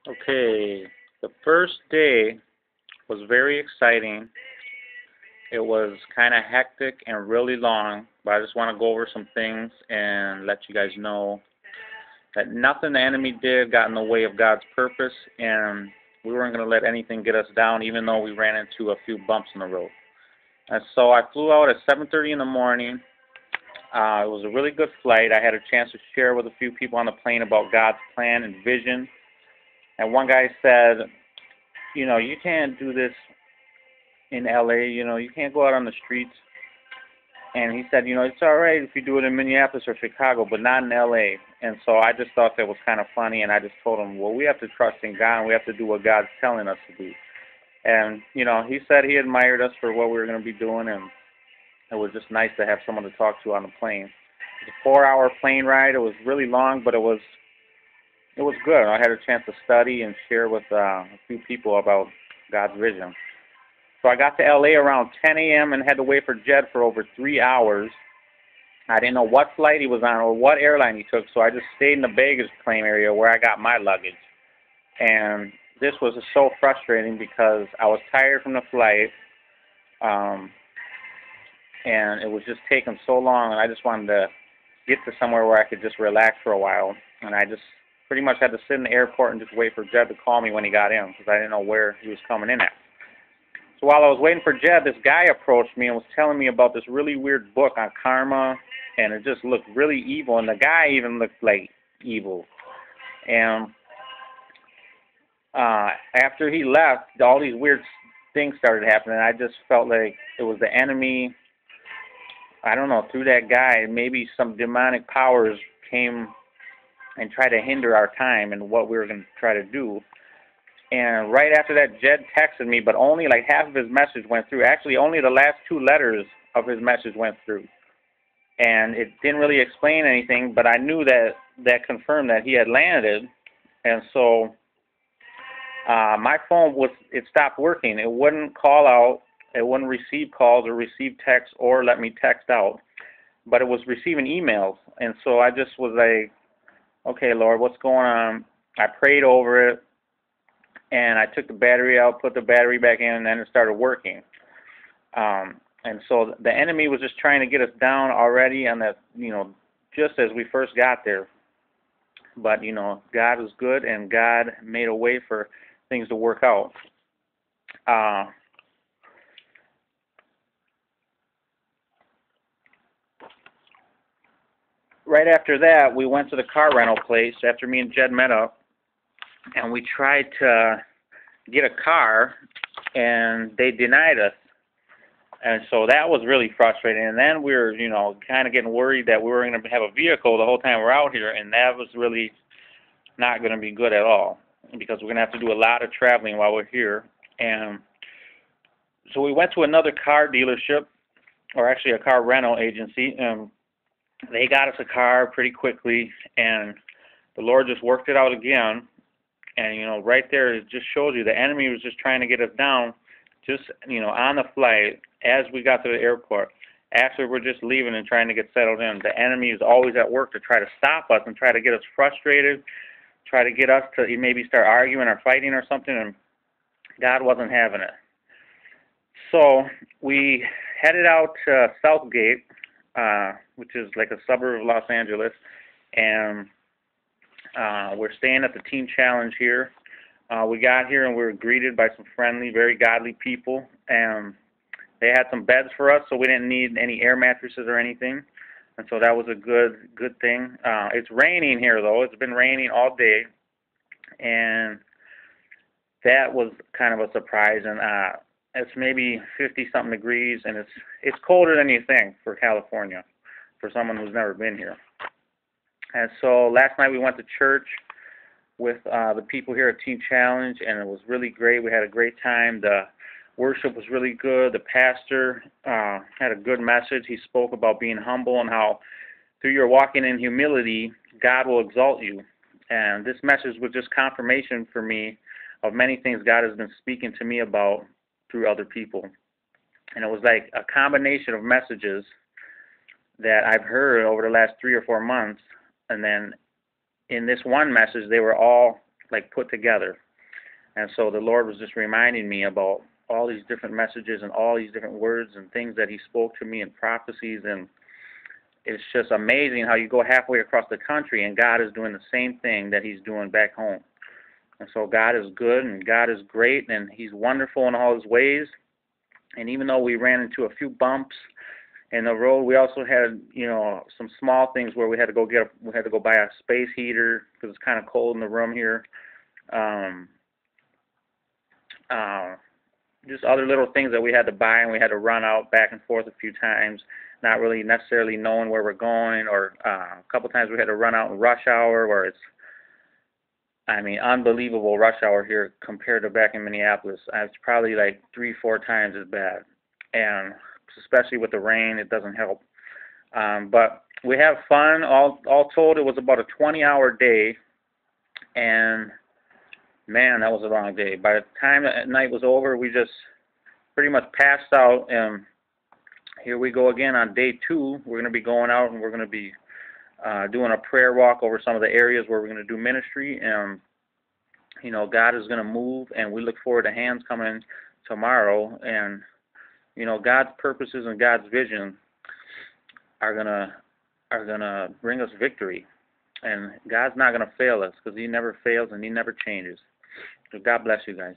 Okay, the first day was very exciting. It was kind of hectic and really long, but I just want to go over some things and let you guys know that nothing the enemy did got in the way of God's purpose, and we weren't going to let anything get us down, even though we ran into a few bumps in the road. And so I flew out at 7:30 in the morning. It was a really good flight. I had a chance to share with a few people on the plane about God's plan and vision. And one guy said, you can't do this in LA, you can't go out on the streets. And he said, it's all right if you do it in Minneapolis or Chicago, but not in LA. And so I just thought that was kind of funny, and I just told him, well, we have to trust in God, and we have to do what God's telling us to do. And, he said he admired us for what we were going to be doing, and it was just nice to have someone to talk to on the plane. It was a 4-hour plane ride. It was really long, but it was good. I had a chance to study and share with a few people about God's vision. So I got to LA around 10 a.m. and had to wait for Jed for over 3 hours. I didn't know what flight he was on or what airline he took, so I just stayed in the baggage claim area where I got my luggage. And this was so frustrating because I was tired from the flight, and it was just taking so long, and I just wanted to get to somewhere where I could just relax for a while. And I just pretty much had to sit in the airport and just wait for Jed to call me when he got in because I didn't know where he was coming in at. So while I was waiting for Jed, this guy approached me and was telling me about this really weird book on karma, and it just looked really evil, and the guy even looked like evil. And after he left, all these weird things started happening. I just felt like it was the enemy, I don't know, through that guy. Maybe some demonic powers came and tried to hinder our time and what we were going to try to do. And right after that, Jed texted me, but only like half of his message went through. Actually, only the last 2 letters of his message went through. And it didn't really explain anything, but I knew that confirmed that he had landed. And so my phone it stopped working. It wouldn't call out. It wouldn't receive calls or receive texts or let me text out. But it was receiving emails. And so I just was like, okay, Lord, what's going on? I prayed over it. And I took the battery out, put the battery back in, and then it started working. And so the enemy was just trying to get us down already on that, just as we first got there. But, God was good, and God made a way for things to work out. Right after that, we went to the car rental place after me and Jed met up, and we tried to get a car, and they denied us. And so that was really frustrating. And then we were, kind of getting worried that we were going to have a vehicle the whole time we're out here, and that was really not going to be good at all because we're going to have to do a lot of traveling while we're here. And so we went to another car dealership, or actually a car rental agency, and they got us a car pretty quickly, and the Lord just worked it out again. And, right there, it just shows you the enemy was just trying to get us down just, on the flight as we got to the airport. After we're just leaving and trying to get settled in, the enemy is always at work to try to stop us and try to get us frustrated, try to get us to maybe start arguing or fighting or something, and God wasn't having it. So we headed out to Southgate, which is like a suburb of Los Angeles, and we're staying at the Teen Challenge here. We got here and we were greeted by some friendly, very godly people, and they had some beds for us, so we didn't need any air mattresses or anything, and so that was a good thing. It's raining here, though. It's been raining all day, and that was kind of a surprise. And it's maybe 50-something degrees, and it's colder than you think for California, for someone who's never been here. And so last night we went to church with the people here at Teen Challenge, and it was really great. We had a great time. The worship was really good. The pastor had a good message. He spoke about being humble and how through your walking in humility, God will exalt you. And this message was just confirmation for me of many things God has been speaking to me about through other people. And it was like a combination of messages that I've heard over the last 3 or 4 months. And then in this one message, they were all like put together. And so the Lord was just reminding me about all these different messages and all these different words and things that He spoke to me in prophecies. And it's just amazing how you go halfway across the country and God is doing the same thing that He's doing back home. And so God is good and God is great and He's wonderful in all His ways. And even though we ran into a few bumps in the road, we also had, some small things where we had to go buy a space heater because it's kind of cold in the room here. Um, just other little things that we had to buy, and we had to run out back and forth a few times, not really necessarily knowing where we're going, or a couple times we had to run out in rush hour, where it's, unbelievable rush hour here compared to back in Minneapolis. It's probably like 3-4 times as bad, and especially with the rain, it doesn't help. But we have fun. All told, it was about a 20-hour day, and man, that was a long day. By the time the night was over, we just pretty much passed out, and here we go again on day 2. We're going to be going out, and we're going to be doing a prayer walk over some of the areas where we're going to do ministry, and God is going to move, and we look forward to hands coming tomorrow, and God's purposes and God's vision are gonna bring us victory, and God's not going to fail us because He never fails and He never changes. So God bless you guys.